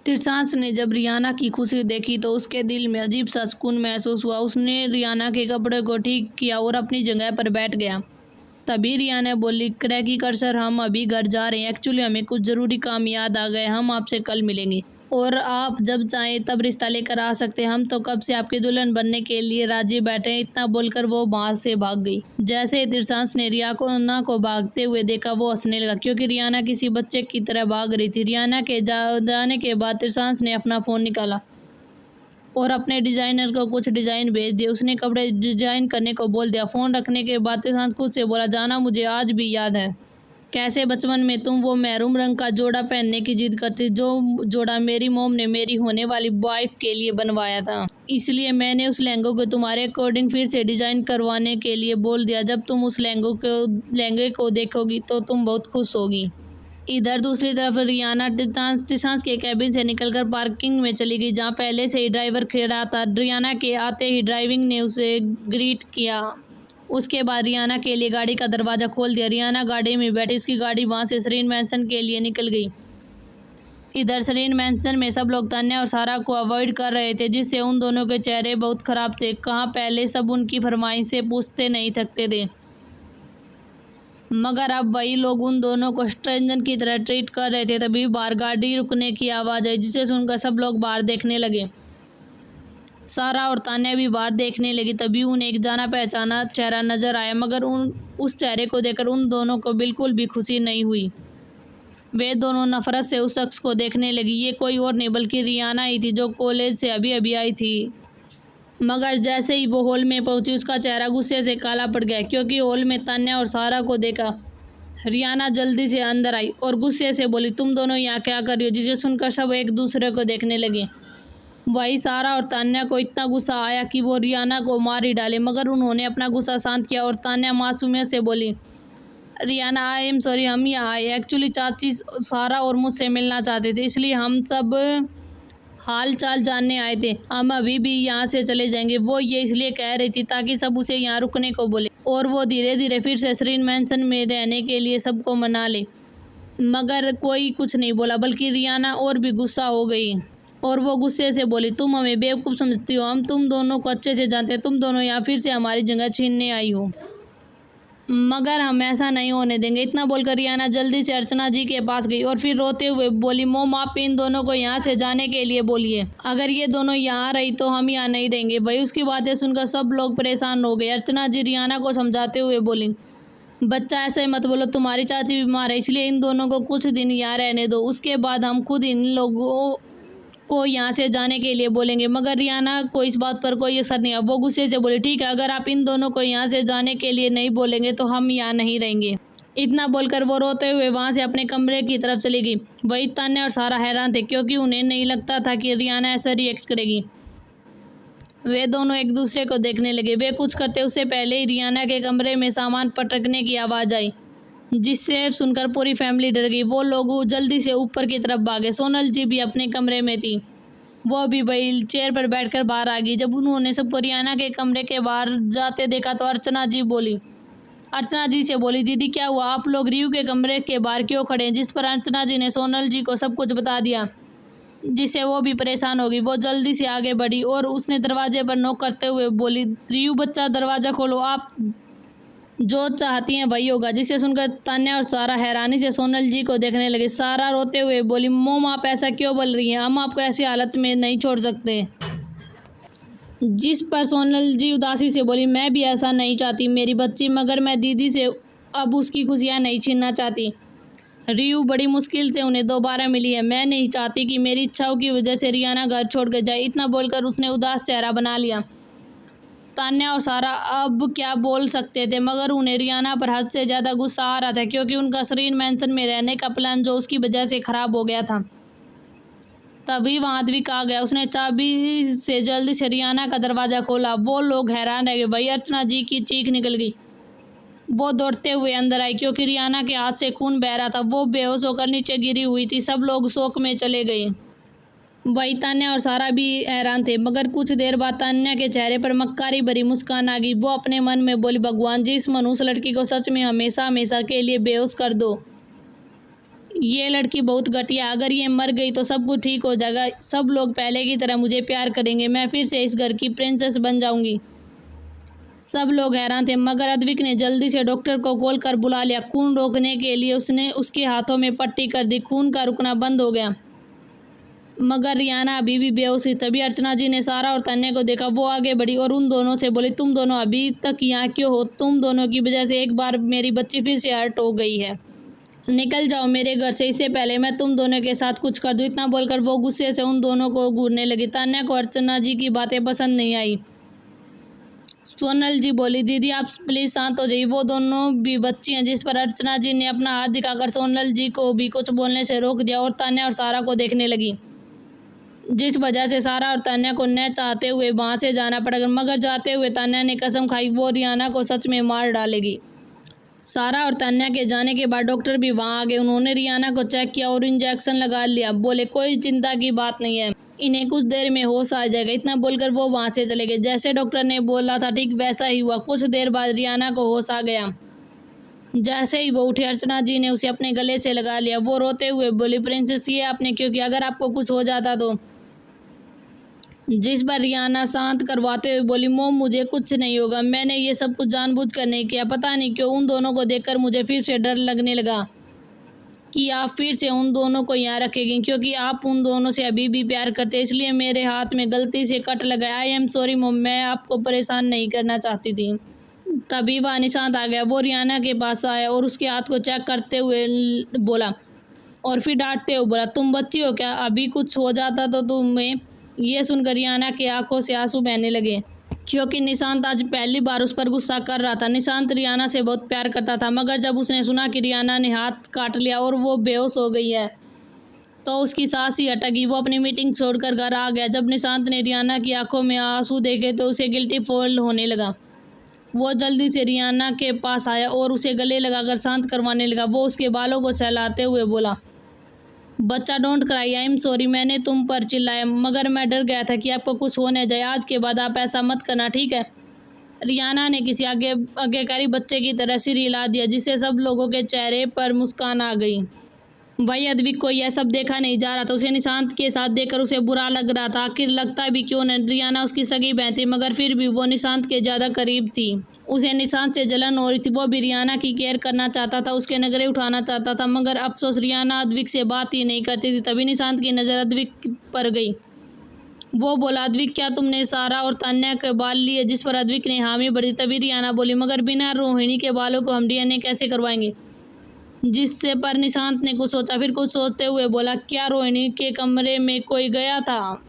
तिरसांस ने जब रियाना की खुशी देखी तो उसके दिल में अजीब सा सुकून महसूस हुआ। उसने रियाना के कपड़े को ठीक किया और अपनी जगह पर बैठ गया। तभी रियाना बोली, क्रैकी कर सर, हम अभी घर जा रहे हैं। एक्चुअली हमें कुछ ज़रूरी काम याद आ गए। हम आपसे कल मिलेंगे और आप जब चाहें तब रिश्ता लेकर आ सकते हैं। हम तो कब से आपकी दुल्हन बनने के लिए राजी बैठे हैं। इतना बोलकर वो वहाँ से भाग गई। जैसे ही तिरसांस ने रियाना को भागते हुए देखा, वो हंसने लगा क्योंकि रियाना किसी बच्चे की तरह भाग रही थी। रियाना के जाने के बाद तिरसांस ने अपना फ़ोन निकाला और अपने डिज़ाइनर को कुछ डिज़ाइन भेज दिए। उसने कपड़े डिज़ाइन करने को बोल दिया। फ़ोन रखने के बाद तिरसांस खुद से बोला, जाना मुझे आज भी याद है कैसे बचपन में तुम वो मैरून रंग का जोड़ा पहनने की जिद करती, जो जोड़ा मेरी मोम ने मेरी होने वाली वाइफ के लिए बनवाया था। इसलिए मैंने उस लहंगे को तुम्हारे अकॉर्डिंग फिर से डिज़ाइन करवाने के लिए बोल दिया। जब तुम उस लहंगे को देखोगी तो तुम बहुत खुश होगी। इधर दूसरी तरफ रियाना तिरसांस के कैबिन से निकलकर पार्किंग में चली गई, जहाँ पहले से ही ड्राइवर खड़ा था। रियाना के आते ही ड्राइविंग ने उसे ग्रीट किया। उसके बाद रियाना के लिए गाड़ी का दरवाज़ा खोल दिया। रियाना गाड़ी में बैठी, उसकी गाड़ी वहाँ से सरीन मैंसन के लिए निकल गई। इधर सरीन मैंसन में सब लोग तान्या और सारा को अवॉइड कर रहे थे, जिससे उन दोनों के चेहरे बहुत ख़राब थे। कहाँ पहले सब उनकी फरमाइशें पूछते नहीं थकते थे, मगर अब वही लोग उन दोनों को स्ट्रेंजर की तरह ट्रीट कर रहे थे। तभी बाहर गाड़ी रुकने की आवाज़ आई, जिसे सुनकर सब लोग बाहर देखने लगे। सारा और तान्या भी बाहर देखने लगी। तभी उन्हें एक जाना पहचाना चेहरा नजर आया, मगर उस चेहरे को देखकर उन दोनों को बिल्कुल भी खुशी नहीं हुई। वे दोनों नफरत से उस शख्स को देखने लगी। ये कोई और नहीं बल्कि रियाना ही थी, जो कॉलेज से अभी अभी आई थी। मगर जैसे ही वो हॉल में पहुंची, उसका चेहरा गुस्से से काला पड़ गया, क्योंकि हॉल में तान्या और सारा को देखा। रियाना जल्दी से अंदर आई और गुस्से से बोली, तुम दोनों यहाँ क्या कर रही हो? जिसे सुनकर सब एक दूसरे को देखने लगे। वही सारा और तान्या को इतना गुस्सा आया कि वो रियाना को मार ही डाले, मगर उन्होंने अपना गुस्सा शांत किया और तान्या मासूमियत से बोली, रियाना आई एम सॉरी, हम यहाँ आए एक्चुअली चाची सारा और मुझसे मिलना चाहते थे, इसलिए हम सब हाल चाल जानने आए थे। हम अभी भी यहाँ से चले जाएंगे। वो ये इसलिए कह रही थी ताकि सब उसे यहाँ रुकने को बोले और वो धीरे धीरे फिर से सरीन मैंसन में रहने के लिए सबको मना ले। मगर कोई कुछ नहीं बोला, बल्कि रियाना और भी गुस्सा हो गई और वो गुस्से से बोली, तुम हमें बेवकूफ़ समझती हो। हम तुम दोनों को अच्छे से जानते हैं। तुम दोनों यहाँ फिर से हमारी जगह छीनने आई हो, मगर हम ऐसा नहीं होने देंगे। इतना बोलकर रियाना जल्दी से अर्चना जी के पास गई और फिर रोते हुए बोली, मोम आप इन दोनों को यहाँ से जाने के लिए बोलिए। अगर ये दोनों यहाँ रही तो हम यहाँ नहीं रहेंगे। वही उसकी बातें सुनकर सब लोग परेशान हो गए। अर्चना जी रियाना को समझाते हुए बोली, बच्चा ऐसे मत बोलो, तुम्हारी चाची बीमार है, इसलिए इन दोनों को कुछ दिन यहाँ रहने दो। उसके बाद हम खुद इन लोगों को यहाँ से जाने के लिए बोलेंगे। मगर रियाना को इस बात पर कोई असर नहीं आया। वो गुस्से से बोली, ठीक है, अगर आप इन दोनों को यहाँ से जाने के लिए नहीं बोलेंगे तो हम यहाँ नहीं रहेंगे। इतना बोलकर वो रोते हुए वहाँ से अपने कमरे की तरफ चली गई। वही तान्या और सारा हैरान थे, क्योंकि उन्हें नहीं लगता था कि रियाना ऐसा रिएक्ट करेगी। वे दोनों एक दूसरे को देखने लगे। वे कुछ करते उससे पहले ही रियाना के कमरे में सामान पटकने की आवाज़ आई, जिससे सुनकर पूरी फैमिली डर गई। वो लोग जल्दी से ऊपर की तरफ भागे। सोनल जी भी अपने कमरे में थी। वो भी व्हील चेयर पर बैठकर बाहर आ गई। जब उन्होंने सबको रियाना के कमरे के बाहर जाते देखा तो अर्चना जी से बोली, दीदी क्या हुआ? आप लोग रियू के कमरे के बाहर क्यों खड़े हैं? जिस पर अर्चना जी ने सोनल जी को सब कुछ बता दिया, जिससे वो भी परेशान हो गई। वो जल्दी से आगे बढ़ी और उसने दरवाजे पर नॉक करते हुए बोली, रियू बच्चा दरवाज़ा खोलो, आप जो चाहती हैं वही होगा। जिसे सुनकर तान्या और सारा हैरानी से सोनल जी को देखने लगे। सारा रोते हुए बोली, मोम आप ऐसा क्यों बोल रही हैं? हम आपको ऐसी हालत में नहीं छोड़ सकते। जिस पर सोनल जी उदासी से बोली, मैं भी ऐसा नहीं चाहती मेरी बच्ची, मगर मैं दीदी से अब उसकी खुशियाँ नहीं छीनना चाहती। रियू बड़ी मुश्किल से उन्हें दोबारा मिली है। मैं नहीं चाहती कि मेरी इच्छाओं की वजह से रियाना घर छोड़ कर जाए। इतना बोलकर उसने उदास चेहरा बना लिया। तान्या और सारा अब क्या बोल सकते थे, मगर उन्हें रियाना पर हद से ज़्यादा गुस्सा आ रहा था, क्योंकि उनका सरीन मैंसन में रहने का प्लान जो उसकी वजह से ख़राब हो गया था। तभी वहाँ द्विक आ गया। उसने चाबी से जल्दी से रियाना का दरवाज़ा खोला। वो लोग हैरान रह गए। वही अर्चना जी की चीख निकल गई। वो दौड़ते हुए अंदर आई, क्योंकि रियाना के हाथ से खून बह रहा था। वो बेहोश होकर नीचे गिरी हुई थी। सब लोग शोक में चले गए। वही तान्या और सारा भी हैरान थे, मगर कुछ देर बाद तान्या के चेहरे पर मक्कारी भरी मुस्कान आ गई। वो अपने मन में बोली, भगवान जी इस मनहूस लड़की को सच में हमेशा हमेशा के लिए बेहोश कर दो। ये लड़की बहुत घटिया, अगर ये मर गई तो सब कुछ ठीक हो जाएगा, सब लोग पहले की तरह मुझे प्यार करेंगे, मैं फिर से इस घर की प्रिंसेस बन जाऊंगी। सब लोग हैरान थे, मगर अद्विक ने जल्दी से डॉक्टर को कॉल कर बुला लिया। खून रोकने के लिए उसने उसके हाथों में पट्टी कर दी। खून का रुकना बंद हो गया, मगर रियाना अभी भी बेहोश थी। तभी अर्चना जी ने सारा और तान्या को देखा। वो आगे बढ़ी और उन दोनों से बोली, तुम दोनों अभी तक यहाँ क्यों हो? तुम दोनों की वजह से एक बार मेरी बच्ची फिर से हर्ट हो गई है। निकल जाओ मेरे घर से, इससे पहले मैं तुम दोनों के साथ कुछ कर दूं। इतना बोलकर वो गुस्से से उन दोनों को घूरने लगी। तान्या को अर्चना जी की बातें पसंद नहीं आई। सोनल जी बोली, दीदी आप प्लीज शांत हो जाइए, वो दोनों भी बच्ची हैं। जिस पर अर्चना जी ने अपना हाथ दिखाकर सोनल जी को भी कुछ बोलने से रोक दिया और तान्या और सारा को देखने लगी, जिस वजह से सारा और तान्या को न चाहते हुए वहां से जाना पड़ा। मगर जाते हुए तान्या ने कसम खाई वो रियाना को सच में मार डालेगी। सारा और तान्या के जाने के बाद डॉक्टर भी वहां आ गए। उन्होंने रियाना को चेक किया और इंजेक्शन लगा लिया। बोले, कोई चिंता की बात नहीं है, इन्हें कुछ देर में होश आ जाएगा। इतना बोलकर वो वहां से चले गए। जैसे डॉक्टर ने बोला था ठीक वैसा ही हुआ। कुछ देर बाद रियाना को होश आ गया। जैसे ही वो उठे अर्चना जी ने उसे अपने गले से लगा लिया। वो रोते हुए बोली, प्रिंसेस ये आपने क्यों किया? अगर आपको कुछ हो जाता तो? जिस पर रियाना शांत करवाते हुए बोली, मोम मुझे कुछ नहीं होगा, मैंने ये सब कुछ जानबूझकर नहीं किया। पता नहीं क्यों उन दोनों को देखकर मुझे फिर से डर लगने लगा कि आप फिर से उन दोनों को यहाँ रखेंगी, क्योंकि आप उन दोनों से अभी भी प्यार करते, इसलिए मेरे हाथ में गलती से कट लगा। आई एम सॉरी मोम, मैं आपको परेशान नहीं करना चाहती थी। तभी वह निशांत आ गया। वो रियाना के पास आया और उसके हाथ को चेक करते हुए बोला और फिर डांटते हुए बोला, तुम बच्ची हो क्या? अभी कुछ हो जाता तो तुम्हें? ये सुनकर रियाना की आंखों से आंसू बहने लगे, क्योंकि निशांत आज पहली बार उस पर गुस्सा कर रहा था। निशांत रियाना से बहुत प्यार करता था, मगर जब उसने सुना कि रियाना ने हाथ काट लिया और वो बेहोश हो गई है तो उसकी सांस ही अटकी। वो अपनी मीटिंग छोड़कर घर आ गया। जब निशांत ने रियाना की आंखों में आंसू देखे तो उसे गिल्टी फील होने लगा। वो जल्दी से रियाना के पास आया और उसे गले लगाकर शांत करवाने लगा। वो उसके बालों को सहलाते हुए बोला, बच्चा don't cry, I am sorry, मैंने तुम पर चिल्लाया, मगर मैं डर गया था कि आपको कुछ हो न जाए। आज के बाद आप ऐसा मत करना, ठीक है? रियाना ने किसी आज्ञाकारी बच्चे की तरह सिर हिला दिया, जिससे सब लोगों के चेहरे पर मुस्कान आ गई। वही अद्विक को यह सब देखा नहीं जा रहा था। उसे निशांत के साथ देखकर उसे बुरा लग रहा था। आखिर लगता भी क्यों न, रियाना उसकी सगी बहन थी, मगर फिर भी वो निशांत के ज़्यादा करीब थी। उसे निशांत से जलन हो रही थी। वो भी रियाना की केयर करना चाहता था, उसके नखरे उठाना चाहता था, मगर अफसोस रियाना अद्विक से बात ही नहीं करती थी। तभी निशांत की नज़र अद्विक पर गई। वो बोला, अद्विक क्या तुमने सारा और तान्या के बाल लिए? जिस पर अद्विक ने हामी भरी। तभी रियाना बोली, मगर बिना रोहिणी के बालों को हम डीएनए कैसे करवाएंगे? जिससे पर निशांत ने कुछ सोचा, फिर कुछ सोचते हुए बोला, क्या रोहिणी के कमरे में कोई गया था?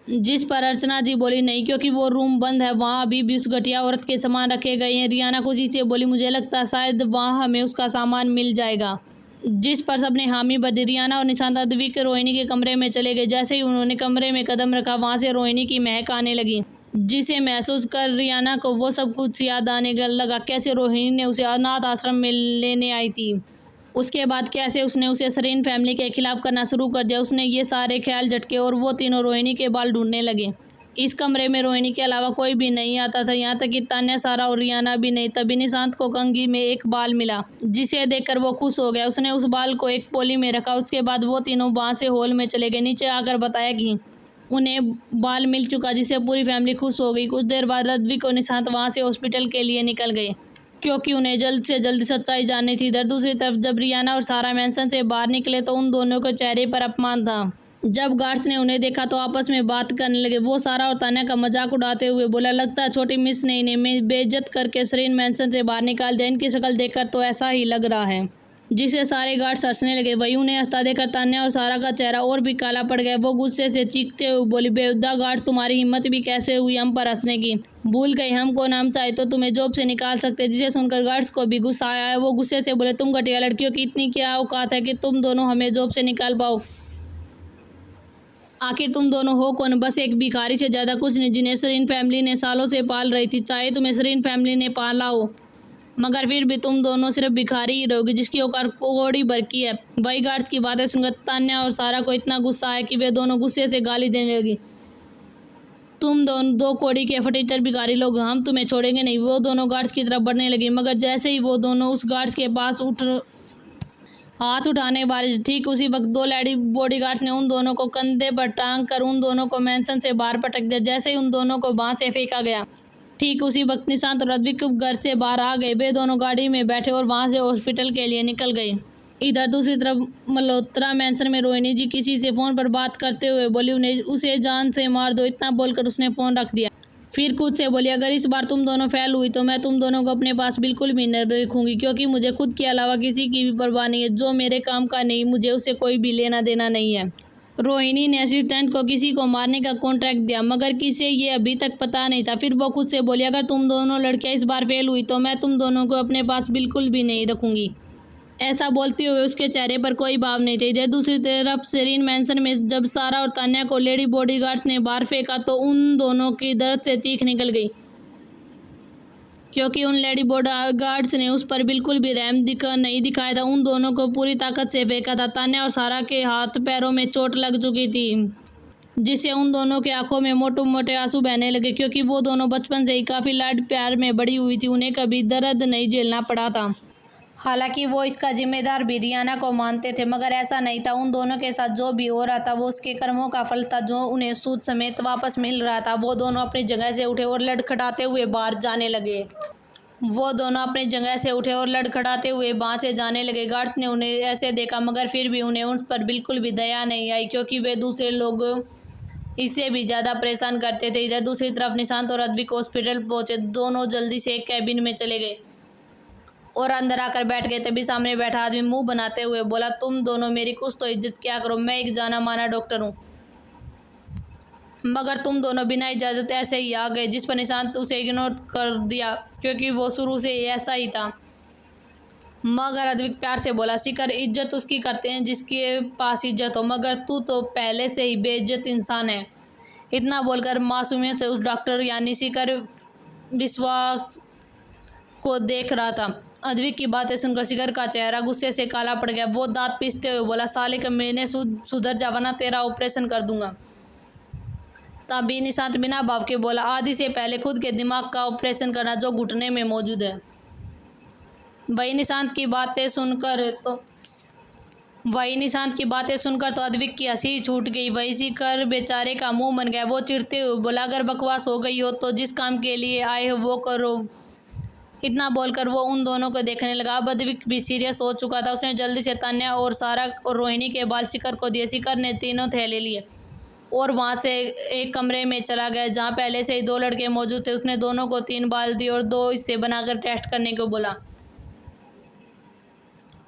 जिस पर अर्चना जी बोली, नहीं, क्योंकि वो रूम बंद है, वहाँ अभी भी उस घटिया औरत के सामान रखे गए हैं। रियाना खुशी से बोली, मुझे लगता है शायद वहाँ हमें उसका सामान मिल जाएगा। जिस पर सबने हामी भर दी। रियाना और निशांत अद्विक रोहिणी के कमरे में चले गए। जैसे ही उन्होंने कमरे में कदम रखा, वहाँ से रोहिणी की महक आने लगी, जिसे महसूस कर रियाना को वो सब कुछ याद आने लगा। कैसे रोहिणी ने उसे अनाथ आश्रम में लेने आई थी, उसके बाद कैसे उसने उसे सरीन फैमिली के खिलाफ करना शुरू कर दिया। उसने ये सारे ख्याल झटके और वो तीनों रोहिणी के बाल ढूंढने लगे। इस कमरे में रोहिणी के अलावा कोई भी नहीं आता था, यहाँ तक कि तान्या, सारा और रियाना भी नहीं। तभी निशांत को कंघी में एक बाल मिला, जिसे देखकर वो खुश हो गया। उसने उस बाल को एक पोली में रखा। उसके बाद वो तीनों वहाँ से हॉल में चले गए। नीचे आकर बताया कि उन्हें बाल मिल चुका, जिससे पूरी फैमिली खुश हो गई। कुछ देर बाद अद्विक और निशांत वहाँ से हॉस्पिटल के लिए निकल गए, क्योंकि उन्हें जल्द से जल्द सच्चाई जाननी थी। इधर दूसरी तरफ जब रियाना और सारा मैंसन से बाहर निकले तो उन दोनों के चेहरे पर अपमान था। जब गार्ड्स ने उन्हें देखा तो आपस में बात करने लगे। वो सारा और तान्या का मजाक उड़ाते हुए बोला, लगता है छोटी मिस ने इन्हें बेइज्जत करके सरीन मैंसन से बाहर निकाल दिया। इनकी शक्ल देखकर तो ऐसा ही लग रहा है। जिसे सारे गार्ड्स हंसने लगे। वही उन्हें हंसता देखकर तान्या और सारा का चेहरा और भी काला पड़ गया। वो गुस्से से चीखते हुए बोली, बेहुदा गार्ड, तुम्हारी हिम्मत भी कैसे हुई हम पर हंसने की? भूल गई हम कौन? हम चाहे तो तुम्हें जॉब से निकाल सकते। जिसे सुनकर गार्ड्स को भी गुस्सा आया है। वो गुस्से से बोले, तुम घटिया लड़कियों की इतनी क्या औकात है कि तुम दोनों हमें जॉब से निकाल पाओ? आखिर तुम दोनों हो कौन? बस एक भिखारी से ज़्यादा कुछ नहीं, जिन्हें सरीन फैमिली ने सालों से पाल रही थी। चाहे तुम्हें सरीन फैमिली ने पाला हो, मगर फिर भी तुम दोनों सिर्फ भिखारी ही रहोगे, जिसकी औकात कोड़ी भर की है। वही गार्ड्स की बातें सुनकर तान्या और सारा को इतना गुस्सा आया कि वे दोनों गुस्से से गाली देने लगी। तुम दोनों दो कोड़ी के फटीचर भिखारी लोग, हम तुम्हें छोड़ेंगे नहीं। वो दोनों गार्ड्स की तरफ बढ़ने लगी, मगर जैसे ही वो दोनों उस गार्ड्स के पास हाथ उठाने वाले। ठीक उसी वक्त दो लेडी बॉडीगार्ड्स ने उन दोनों को कंधे पर टांग कर उन दोनों को मैंसन से बाहर पटक दिया। जैसे ही उन दोनों को वहां से फेंका गया, ठीक उसी वक्त निशांत और अद्विक घर से बाहर आ गए। वे दोनों गाड़ी में बैठे और वहां से हॉस्पिटल के लिए निकल गए। इधर दूसरी तरफ मल्होत्रा मैंसन में रोहिणी जी किसी से फोन पर बात करते हुए बोली, उन्हें उसे जान से मार दो। इतना बोलकर उसने फोन रख दिया। फिर खुद से बोली, अगर इस बार तुम दोनों फेल हुई तो मैं तुम दोनों को अपने पास बिल्कुल भी नहीं रखूंगी, क्योंकि मुझे खुद के अलावा किसी की भी परवाह नहीं है। जो मेरे काम का नहीं, मुझे उससे कोई भी लेना देना नहीं है। रोहिणी ने असिस्टेंट को किसी को मारने का कॉन्ट्रैक्ट दिया, मगर किसे ये अभी तक पता नहीं था। फिर वो खुद से बोली, अगर तुम दोनों लड़कियां इस बार फेल हुई तो मैं तुम दोनों को अपने पास बिल्कुल भी नहीं रखूंगी। ऐसा बोलते हुए उसके चेहरे पर कोई भाव नहीं थे। इधर दूसरी तरफ सेरीन मैंसन में जब सारा और तान्या को लेडी बॉडीगार्ड्स ने बाहर फेंका तो उन दोनों की दर्द से चीख निकल गई, क्योंकि उन लेडी बॉडीगार्ड्स ने उस पर बिल्कुल भी रहम नहीं दिखाया था। उन दोनों को पूरी ताकत से फेंका था। तान्या और सारा के हाथ पैरों में चोट लग चुकी थी, जिससे उन दोनों की आंखों में मोटे मोटे आंसू बहने लगे, क्योंकि वो दोनों बचपन से ही काफ़ी लाड प्यार में बड़ी हुई थी। उन्हें कभी दर्द नहीं झेलना पड़ा था। हालांकि वो इसका जिम्मेदार भी रियाना को मानते थे, मगर ऐसा नहीं था। उन दोनों के साथ जो भी हो रहा था वो उसके कर्मों का फल था, जो उन्हें सूद समेत वापस मिल रहा था। वो दोनों अपनी जगह से उठे और लड़खड़ाते हुए बाहर जाने लगे। वहां से जाने लगे। गार्ड्स ने उन्हें ऐसे देखा, मगर फिर भी उन्हें उन पर बिल्कुल भी दया नहीं आई, क्योंकि वे दूसरे लोग इससे भी ज़्यादा परेशान करते थे। इधर दूसरी तरफ निशांत और अद्विक हॉस्पिटल पहुंचे। दोनों जल्दी से एक कैबिन में चले गए और अंदर आकर बैठ गए। तभी सामने बैठा आदमी मुंह बनाते हुए बोला, तुम दोनों मेरी कुछ तो इज्जत क्या करो। मैं एक जाना माना डॉक्टर हूँ, मगर तुम दोनों बिना इजाज़त ऐसे ही आ गए। जिस पर निशांत उसे इग्नोर कर दिया, क्योंकि वो शुरू से ऐसा ही था। मगर अद्विक प्यार से बोला, शिखर, इज्जत उसकी करते हैं जिसके पास इज्जत हो, मगर तू तो पहले से ही बेइज्जत इंसान है। इतना बोलकर मासूमियत से उस डॉक्टर यानी शिखर विश्वास को देख रहा था। अद्विक की बातें सुनकर शिखर का चेहरा गुस्से से काला पड़ गया। वो दांत पीसते हुए बोला, साले का मैंने सुधर जा, वरना तेरा ऑपरेशन कर दूंगा। तभी निशांत बिना भाव के बोला, आदि से पहले खुद के दिमाग का ऑपरेशन करना जो घुटने में मौजूद है। वही निशांत की बातें सुनकर तो अद्विक की हंसी छूट गई। वही शिखर बेचारे का मुंह बन गया। वो चिढ़ते हुए बोला, अगर बकवास हो गई हो तो जिस काम के लिए आए हो वो करो। इतना बोलकर वो उन दोनों को देखने लगा। अब अद्विक भी सीरियस हो चुका था। उसने जल्दी से तान्या और सारा और रोहिणी के बाल शिखर को दिए। शिखर ने तीनों थैले लिए और वहां से एक कमरे में चला गया, जहां पहले से ही दो लड़के मौजूद थे। उसने दोनों को 3 बाल दिए और 2 हिस्से बनाकर टेस्ट करने को बोला,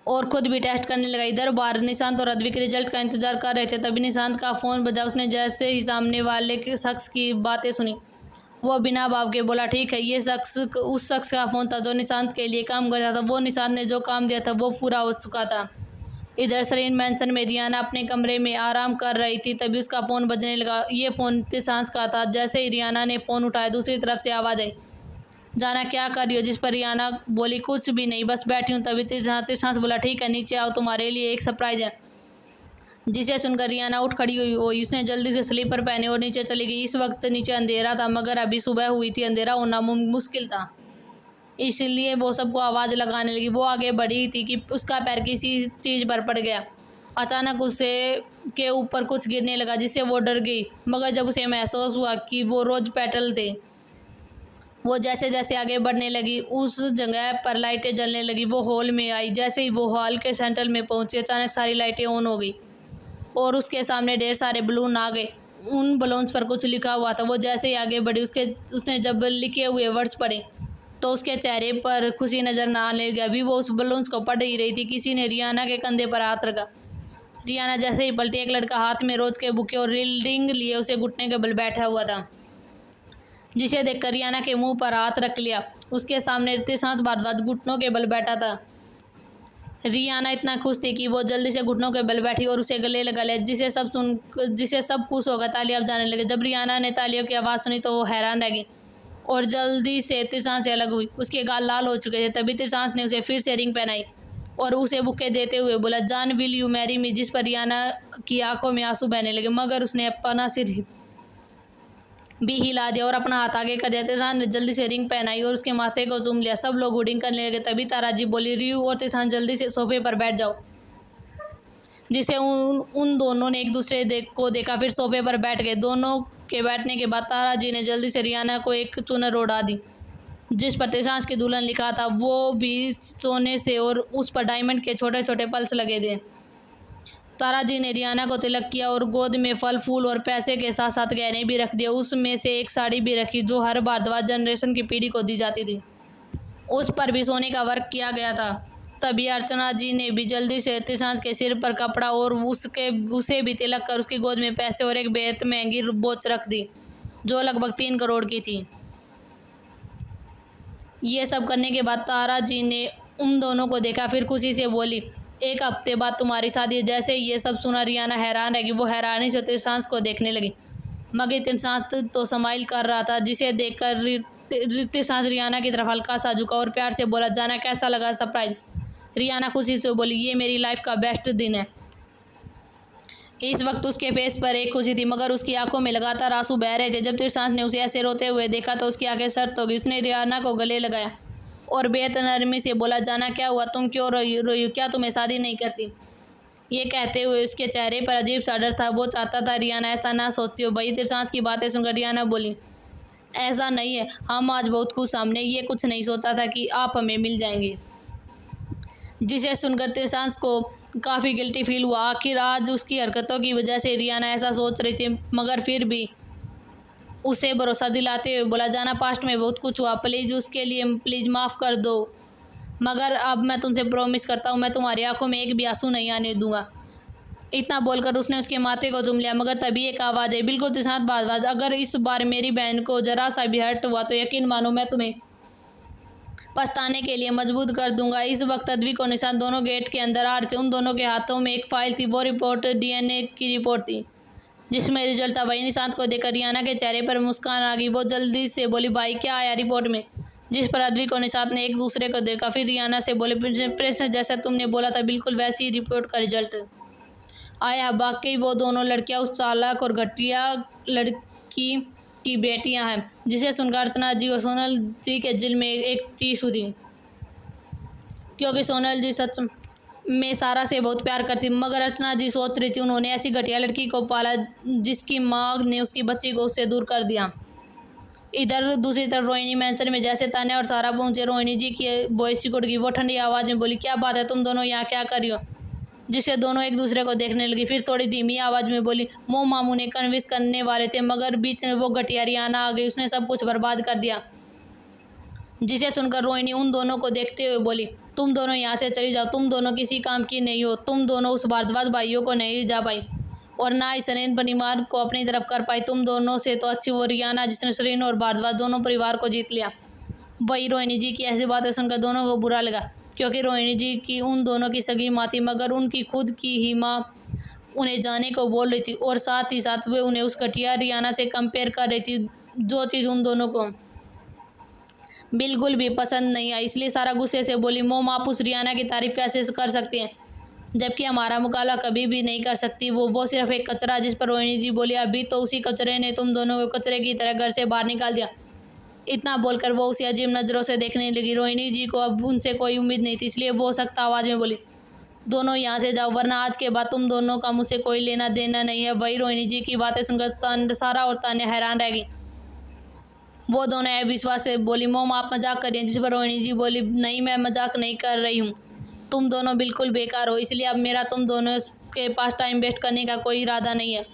और खुद भी टेस्ट करने लगा। इधर बाहर निशांत और अद्विक रिजल्ट का इंतजार कर रहे थे। तभी निशांत का फ़ोन बजा। उसने जैसे ही सामने वाले के शख्स की बातें सुनी, वो बिना भाव के बोला, ठीक है। ये शख्स उस शख्स का फ़ोन था जो निशांत के लिए काम करता था। वो निशांत ने जो काम दिया था वो पूरा हो चुका था। इधर सरीन मैंसन में रियाना अपने कमरे में आराम कर रही थी। तभी उसका फ़ोन बजने लगा। ये फ़ोन तिशांस का था। जैसे ही रियाना ने फ़ोन उठाया, दूसरी तरफ से आवाज़ आई, जाना क्या कर रही हो। जिस पर रियाना बोली, कुछ भी नहीं, बस बैठी हूँ। तभी तिशांस बोला, ठीक है, नीचे आओ, तुम्हारे लिए एक सरप्राइज़ है। जिसे सुनकर रियाना उठ खड़ी हुई। उसने जल्दी से स्लीपर पहने और नीचे चली गई। इस वक्त नीचे अंधेरा था, मगर अभी सुबह हुई थी, अंधेरा होना मुश्किल था, इसलिए वो सबको आवाज़ लगाने लगी। वो आगे बढ़ी थी कि उसका पैर किसी चीज़ पर पड़ गया। अचानक उसे के ऊपर कुछ गिरने लगा, जिससे वो डर गई। मगर जब उसे महसूस हुआ कि वो रोज पेटल थे, वो जैसे जैसे आगे बढ़ने लगी, उस जगह पर लाइटें जलने लगी। वो हॉल में आई। जैसे ही वो हॉल के सेंटर में पहुंची, अचानक सारी लाइटें ऑन हो गई और उसके सामने ढेर सारे बलून आ गए। उन बलून्स पर कुछ लिखा हुआ था। वो जैसे ही आगे बढ़ी, उसने जब लिखे हुए वर्ड्स पढ़े तो उसके चेहरे पर खुशी नज़र न आने लगी। अभी वो उस बलून्स को पढ़ ही रही थी, किसी ने रियाना के कंधे पर हाथ रखा। रियाना जैसे ही पलटी, एक लड़का हाथ में रोज के बुके और रिंग लिए उसे घुटने के बल बैठा हुआ था, जिसे देखकर रियाना के मुंह पर हाथ रख लिया। उसके सामने तिशांस भारद्वाज घुटनों के बल बैठा था। रियाना इतना खुश थी कि वो जल्दी से घुटनों के बल बैठी और उसे गले लगा लिया, जिसे सब खुश होकर तालियां बजाने लगे। जब रियाना ने तालियों की आवाज़ सुनी तो वो हैरान रह गई और जल्दी से तिशांस से अलग हुई। उसके गाल लाल हो चुके थे। तभी तिशांस ने उसे फिर से रिंग पहनाई और उसे बुके देते हुए बोला, जान, विल यू मैरी मी। जिस पर रियाना की आंखों में आंसू बहने लगे, मगर उसने अपना सिर भी हिला दिया और अपना हाथ आगे कर दिया। तिशांस ने जल्दी से रिंग पहनाई और उसके माथे को चूम लिया। सब लोग हुडिंग करने लगे। तभी ताराजी बोली, रियू और तिशांस, जल्दी से सोफे पर बैठ जाओ। जिसे उन उन दोनों ने एक दूसरे को देखा, फिर सोफे पर बैठ गए। दोनों के बैठने के बाद तारा जी ने जल्दी से रियाना को एक चुनर उड़ा दी जिस पर तिशांस की दुल्हन लिखा था, वो भी सोने से, और उस पर डायमंड के छोटे छोटे पल्स लगे थे। तारा जी ने रियाना को तिलक किया और गोद में फल फूल और पैसे के साथ साथ गहने भी रख दिए। उसमें से एक साड़ी भी रखी जो हर भारद्वाज जनरेशन की पीढ़ी को दी जाती थी। उस पर भी सोने का वर्क किया गया था। तभी अर्चना जी ने भी जल्दी से तिशांस के सिर पर कपड़ा और उसे भी तिलक कर उसकी गोद में पैसे और एक बेहद महंगी वॉच रख दी जो लगभग 3 करोड़ की थी। ये सब करने के बाद तारा जी ने उन दोनों को देखा, फिर खुशी से बोली, 1 हफ्ते बाद तुम्हारी शादी है। जैसे ये सब सुना रियाना हैरान रह गई। वो हैरानी से तिशांस को देखने लगी, मगर तिशांस तो स्माइल कर रहा था, जिसे देखकर तिशांस रियाना की तरफ हल्का सा झुका और प्यार से बोला, जाना कैसा लगा सरप्राइज। रियाना खुशी से बोली, ये मेरी लाइफ का बेस्ट दिन है। इस वक्त उसके फेस पर एक खुशी थी, मगर उसकी आंखों में लगातार आंसू बह रहे थे। जब तिशांस ने उसे ऐसे रोते हुए देखा तो उसकी आंखें सर्द हो गई। उसने रियाना को गले लगाया और बेहद नरमी से बोला, जाना क्या हुआ, तुम क्यों रोई हो, क्या तुम्हें शादी नहीं करती। ये कहते हुए उसके चेहरे पर अजीब सा डर था। वो चाहता था रियाना ऐसा ना सोचती हो। भाई तिशांस की बातें सुनकर रियाना बोली, ऐसा नहीं है, हम आज बहुत खुश। हमने ये कुछ नहीं सोचा था कि आप हमें मिल जाएंगे। जिसे सुनकर तिशांस को काफ़ी गिल्टी फील हुआ। आखिर आज उसकी हरकतों की वजह से रियाना ऐसा सोच रही थी, मगर फिर भी उसे भरोसा दिलाते हुए बोला, जाना पास्ट में बहुत कुछ हुआ, प्लीज़ उसके लिए प्लीज़ माफ़ कर दो, मगर अब मैं तुमसे प्रॉमिस करता हूँ मैं तुम्हारी आंखों में एक भी आंसू नहीं आने दूंगा। इतना बोलकर उसने उसके माथे को चूम लिया, मगर तभी एक आवाज़ आई, बिल्कुल तिशांत भारद्वाज, अगर इस बार मेरी बहन को जरा सा भी हर्ट हुआ तो यकीन मानो मैं तुम्हें पछताने के लिए मजबूर कर दूंगा। इस वक्त अद्विक और निशांत दोनों गेट के अंदर आ रहे थे। उन दोनों के हाथों में एक फाइल थी। वो रिपोर्ट डीएनए की रिपोर्ट थी जिसमें रिजल्ट था। वही निशांत को देखकर रियाना के चेहरे पर मुस्कान आ गई। वो जल्दी से बोली, भाई क्या आया रिपोर्ट में। जिस पर अद्विक और निशांत ने एक दूसरे को देखा, फिर रियाना से बोले, प्रिंसेस जैसा तुमने बोला था बिल्कुल वैसी ही रिपोर्ट का रिजल्ट आया। वाकई वो दोनों लड़कियां उस चालाक और घटिया लड़की की बेटियां हैं। जिसे सुनकर अर्चना जी और सोनल जी के दिल में एक चीज उठी, क्योंकि सोनल जी सच में सारा से बहुत प्यार करती, मगर अर्चना जी सोच रही थी उन्होंने ऐसी घटिया लड़की को पाला जिसकी माँ ने उसकी बच्ची को उससे दूर कर दिया। इधर दूसरी तरफ रोहिणी मैंसन में जैसे तान्या और सारा पहुंचे, रोहिणी जी की वॉइस सिकुड़ गई। वो ठंडी आवाज़ में बोली, क्या बात है, तुम दोनों यहाँ क्या कर रही हो। जिससे दोनों एक दूसरे को देखने लगी। फिर थोड़ी धीमी आवाज़ में बोली, मोम मामू ने कन्विंस करने वाले थे, मगर बीच में वो घटिया रियाना आ गई, उसने सब कुछ बर्बाद कर दिया। जिसे सुनकर रोहिणी उन दोनों को देखते हुए बोली, तुम दोनों यहाँ से चली जाओ, तुम दोनों किसी काम की नहीं हो। तुम दोनों उस भारद्वाज भाइयों को नहीं जा पाई और ना ही सरीन परिवार को अपनी तरफ कर पाई। तुम दोनों से तो अच्छी वो रियाना जिसने सरीन और भारद्वाज दोनों परिवार को जीत लिया। वही रोहिणी जी की ऐसी बातें सुनकर दोनों को बुरा लगा, क्योंकि रोहिणी जी की उन दोनों की सगी माँ थी, मगर उनकी खुद की ही माँ उन्हें जाने को बोल रही थी और साथ ही साथ वे उन्हें उस घटिया रियाना से कंपेयर कर रही थी, जो चीज़ उन दोनों को बिल्कुल भी पसंद नहीं आई। इसलिए सारा गुस्से से बोली, मोम आप उस रियाना की तारीफ कैसे कर सकते हैं जबकि हमारा मुकाबला कभी भी नहीं कर सकती। वो सिर्फ एक कचरा। जिस पर रोहिणी जी बोली, अभी तो उसी कचरे ने तुम दोनों को कचरे की तरह घर से बाहर निकाल दिया। इतना बोलकर वो उसे अजीब नज़रों से देखने लगी। रोहिणी जी को अब उनसे कोई उम्मीद नहीं थी, इसलिए वो सख्त आवाज़ में बोली, दोनों यहाँ से जाओ, वरना आज के बाद तुम दोनों का मुझसे कोई लेना देना नहीं है। वही रोहिणी जी की बातें सुनकर सारा और तान्या हैरान रह गई। वो दोनों अविश्वास से बोली, मोम आप मजाक करिए। जिस पर रोहिणी जी बोली, नहीं मैं मजाक नहीं कर रही हूँ, तुम दोनों बिल्कुल बेकार हो, इसलिए अब मेरा तुम दोनों के पास टाइम वेस्ट करने का कोई इरादा नहीं है।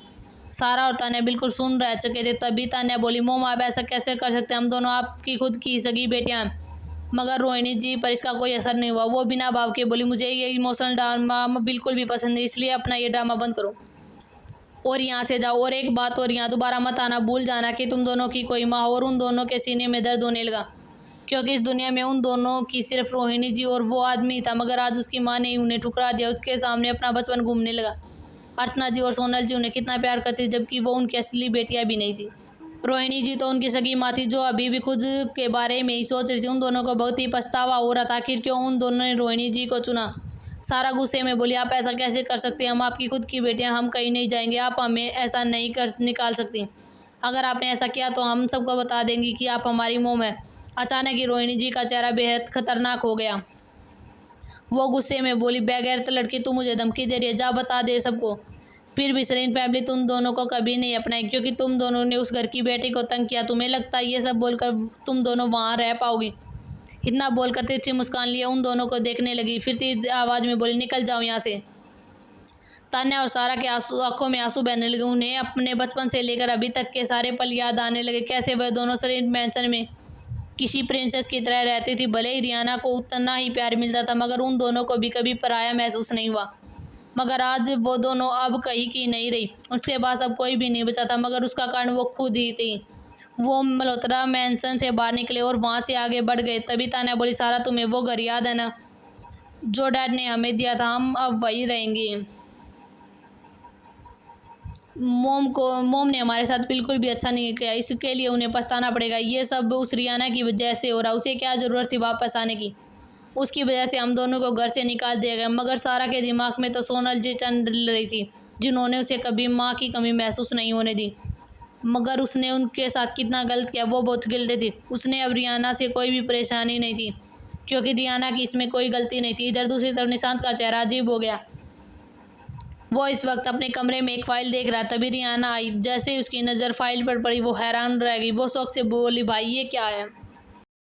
सारा और तान्या बिल्कुल सुन रह चुके थे। तभी तान्या बोली, मोम आप ऐसा कैसे कर सकते हैं, हम दोनों आपकी खुद की सगी बेटियां हैं। मगर रोहिणी जी पर इसका कोई असर नहीं हुआ। वो बिना भाव के बोली, मुझे ये इमोशनल ड्रामा बिल्कुल भी पसंद है, इसलिए अपना ये ड्रामा बंद करो और यहाँ से जाओ। और एक बात और, यहाँ दोबारा मत आना, भूल जाना कि तुम दोनों की कोई माँ। और उन दोनों के सीने में दर्द होने लगा, क्योंकि इस दुनिया में उन दोनों की सिर्फ रोहिणी जी और वो आदमी था, मगर आज उसकी माँ ने उन्हें ठुकरा दिया। उसके सामने अपना बचपन घूमने लगा। अर्चना जी और सोनल जी उन्हें कितना प्यार करती, जबकि वो उनकी असली बेटियां भी नहीं थी। रोहिणी जी तो उनकी सगी माँ थी, जो अभी भी खुद के बारे में ही सोच रही थी। उन दोनों को बहुत ही पछतावा हो रहा था, आखिर क्यों उन दोनों ने रोहिणी जी को चुना। सारा गुस्से में बोली, आप ऐसा कैसे कर सकते हैं, हम आपकी खुद की बेटियां, हम कहीं नहीं जाएंगे, आप हमें ऐसा नहीं कर निकाल सकती। अगर आपने ऐसा किया तो हम सबको बता देंगी कि आप हमारी मोम है। अचानक ही रोहिणी जी का चेहरा बेहद खतरनाक हो गया। वो गुस्से में बोली, बेगैरत लड़की, तू मुझे धमकी दे रही है, जा बता दे सबको। फिर भी सरीन फैमिली तुम दोनों को कभी नहीं अपनाई, क्योंकि तुम दोनों ने उस घर की बेटी को तंग किया। तुम्हें लगता है ये सब बोलकर तुम दोनों वहाँ रह पाओगी? इतना बोलकर तिरछी मुस्कान लिए उन दोनों को देखने लगी। फिर तेज आवाज़ में बोली, निकल जाओ यहाँ से। तान्या और सारा के आंखों में आंसू बहने लगे। उन्हें अपने बचपन से लेकर अभी तक के सारे पल याद आने लगे। कैसे वह दोनों सरीन मैंसन में किसी प्रिंसेस की तरह रहती थी। भले ही रियाना को उतना ही प्यार मिलता था, मगर उन दोनों को भी कभी पराया महसूस नहीं हुआ। मगर आज वो दोनों अब कहीं की नहीं रही। उसके पास अब कोई भी नहीं बचा था, मगर उसका कारण वो खुद ही थी। वो मल्होत्रा मैंसन से बाहर निकले और वहाँ से आगे बढ़ गए। तभी तान्या बोली, सारा तुम्हें वो घर याद है ना जो डैड ने हमें दिया था? हम अब वही रहेंगे। मोम ने हमारे साथ बिल्कुल भी अच्छा नहीं किया, इसके लिए उन्हें पछताना पड़ेगा। ये सब उस रियाना की वजह से हो रहा। उसे क्या ज़रूरत थी वापस आने की? उसकी वजह से हम दोनों को घर से निकाल दिया गया। मगर सारा के दिमाग में तो सोनल जी चल रही थी, जिन्होंने उसे कभी माँ की कमी महसूस नहीं होने दी। मगर उसने उनके साथ कितना गलत किया, वो बहुत गिल्टी थी। उसने अब रियाना से कोई भी परेशानी नहीं थी, क्योंकि रियाना की इसमें कोई गलती नहीं थी। इधर दूसरी तरफ निशांत का चेहरा अजीब हो गया। वो इस वक्त अपने कमरे में एक फ़ाइल देख रहा। तभी रियाना आई। जैसे ही उसकी नज़र फाइल पर पड़ी, वो हैरान रह गई। वो शौक से बोली, भाई ये क्या है?